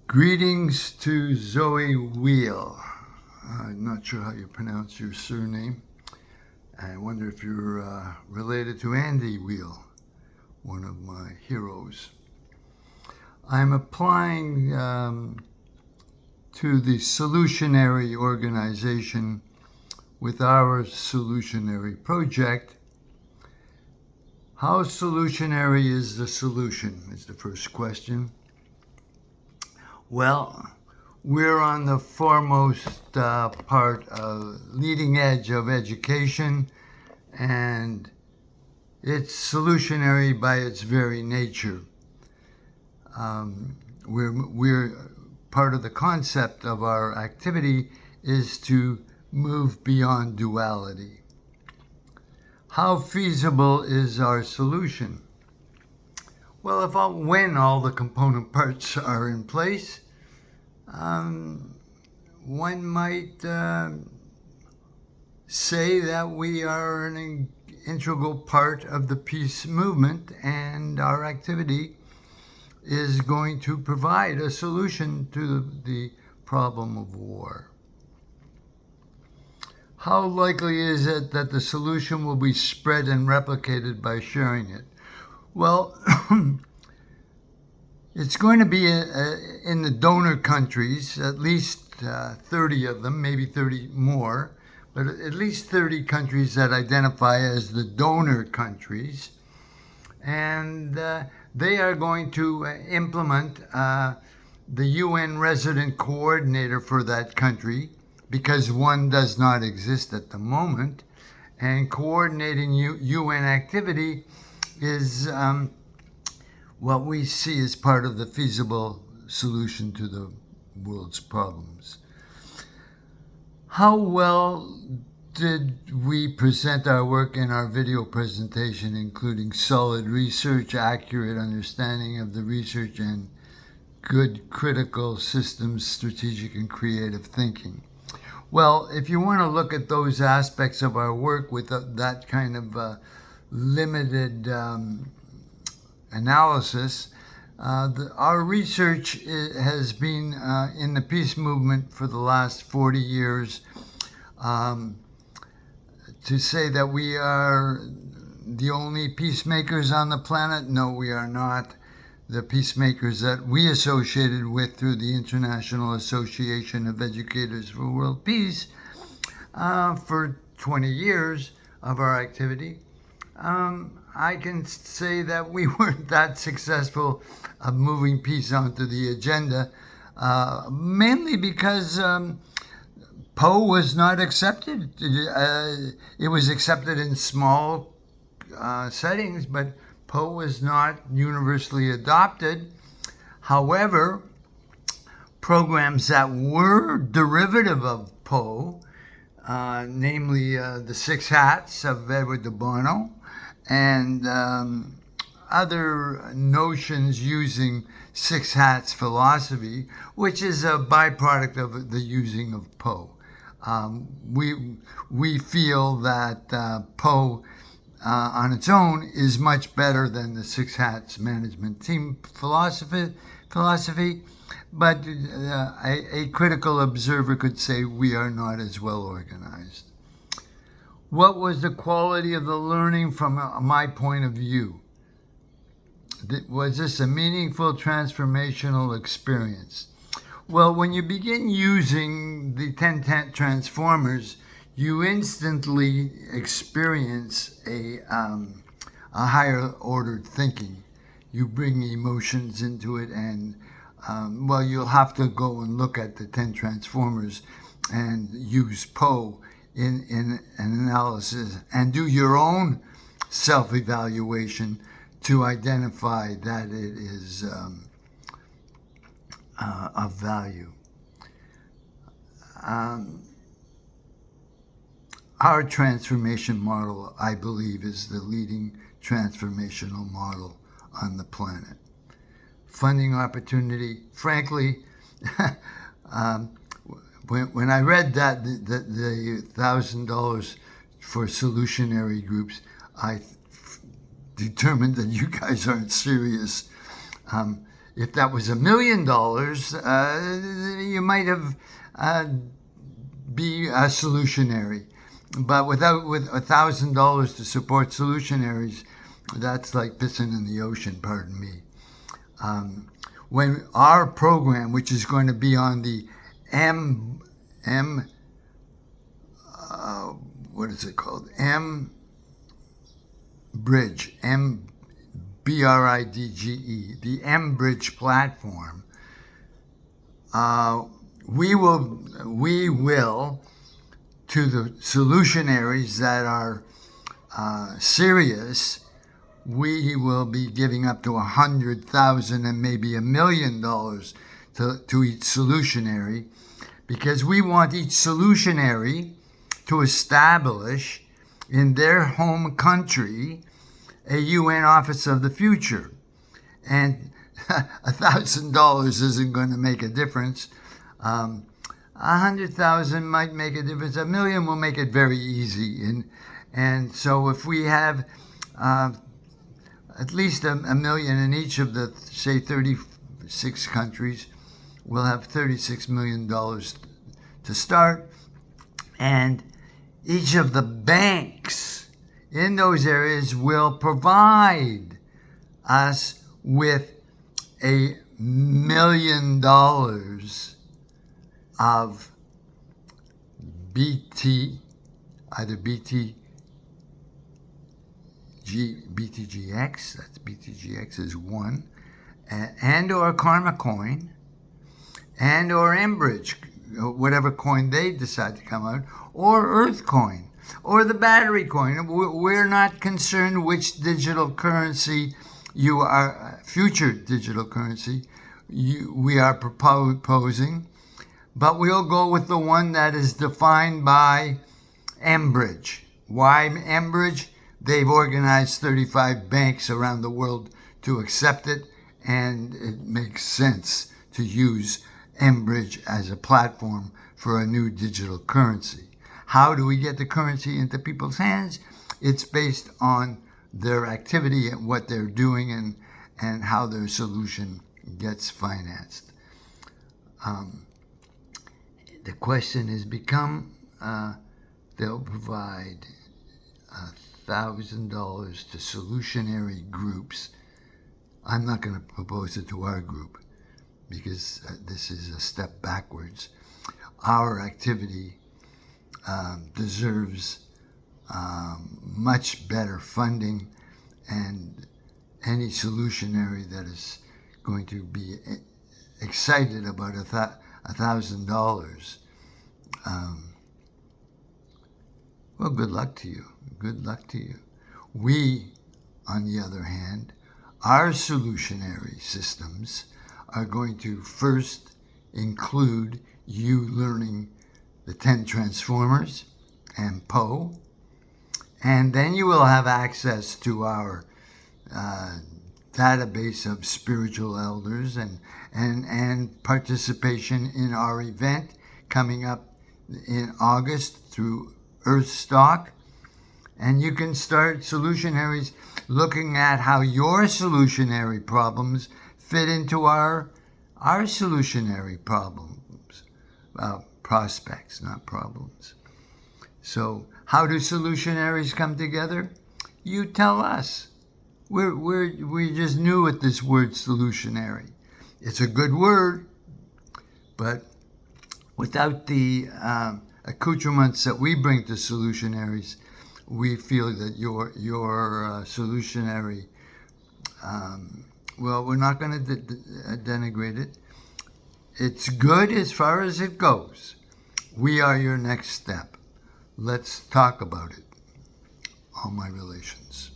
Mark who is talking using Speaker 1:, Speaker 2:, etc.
Speaker 1: Greetings to Zoe Wheel. I'm not sure how you pronounce your surname. I wonder if you're related to Andy Wheel, one of my heroes. I'm applying to the Solutionary organization with our Solutionary project. How solutionary is the solution is the first question. Well, we're on the foremost leading edge of education, and it's solutionary by its very nature. We're part of the concept of our activity is to move beyond duality. How feasible is our solution? Well, when all the component parts are in place, one might say that we are an integral part of the peace movement, and our activity is going to provide a solution to the problem of war. How likely is it that the solution will be spread and replicated by sharing it? Well, it's going to be in the donor countries, at least 30 of them, maybe 30 more, but at least 30 countries that identify as the donor countries. And they are going to implement the UN resident coordinator for that country, because one does not exist at the moment. And coordinating UN activity is what we see as part of the feasible solution to the world's problems. How well did we present our work in our video presentation, including solid research, accurate understanding of the research, and good critical systems, strategic and creative thinking? Well, if you want to look at those aspects of our work with that kind of limited analysis, our research has been in the peace movement for the last 40 years. To say that we are the only peacemakers on the planet, no, we are not. The peacemakers that we associated with through the International Association of Educators for World Peace for 20 years of our activity, I can say that we weren't that successful of moving peace onto the agenda, mainly because Poe was not accepted. It was accepted in small settings, but Poe was not universally adopted. However, programs that were derivative of Poe, namely the Six Hats of Edward de Bono, and other notions using Six Hats philosophy, which is a byproduct of the using of Poe. We feel that Poe on its own is much better than the Six Hats management team philosophy, but a critical observer could say we are not as well organized. What was the quality of the learning from my point of view? Was this a meaningful transformational experience? Well, when you begin using the 10 transformers, you instantly experience a higher ordered thinking. You bring emotions into it, and you'll have to go and look at the 10 transformers and use Poe in an analysis and do your own self-evaluation to identify that it is of value. Our transformation model, I believe, is the leading transformational model on the planet. Funding opportunity, frankly, when I read that, the $1,000 for solutionary groups, I determined that you guys aren't serious. If that was $1 million, you might have be a solutionary. But with $1,000 to support solutionaries, that's like pissing in the ocean, pardon me. When our program, which is going to be on the what is it called? Bridge, BRIDGE, the Bridge platform, we will, to the solutionaries that are serious, we will be giving up to $100,000 and maybe $1 million to each solutionary, because we want each solutionary to establish in their home country a UN Office of the Future. And $1,000 isn't going to make a difference. 100,000 might make a difference. $1 million will make it very easy. And so if we have at least $1 million in each of the, say, 36 countries, we'll have $36 million to start. And each of the banks in those areas will provide us with $1 million of either BTGX, that's BTGX is one, and or Karma Coin, and or Enbridge, whatever coin they decide to come out, or Earth Coin, or the battery coin. We're not concerned which digital currency you are, future digital currency we are proposing, but we'll go with the one that is defined by Enbridge. Why Enbridge? They've organized 35 banks around the world to accept it, and it makes sense to use Enbridge as a platform for a new digital currency. How do we get the currency into people's hands? It's based on their activity and what they're doing, and how their solution gets financed. The question has become, they'll provide $1,000 to solutionary groups. I'm not going to propose it to our group, because this is a step backwards. Our activity deserves much better funding, and any solutionary that is going to be excited about $1,000, well, good luck to you. Good luck to you. We, on the other hand, our solutionary systems are going to first include you learning the 10 transformers and Poe, and then you will have access to our database of spiritual elders, and participation in our event coming up in August through Earthstock. And you can start solutionaries looking at how your solutionary problems fit into our solutionary problems, prospects, not problems. So how do solutionaries come together? You tell us. We're just new at this word solutionary. It's a good word, but without the accoutrements that we bring to solutionaries, we feel that your solutionary, well, we're not going to denigrate it. It's good as far as it goes. We are your next step. Let's talk about it. All my relations.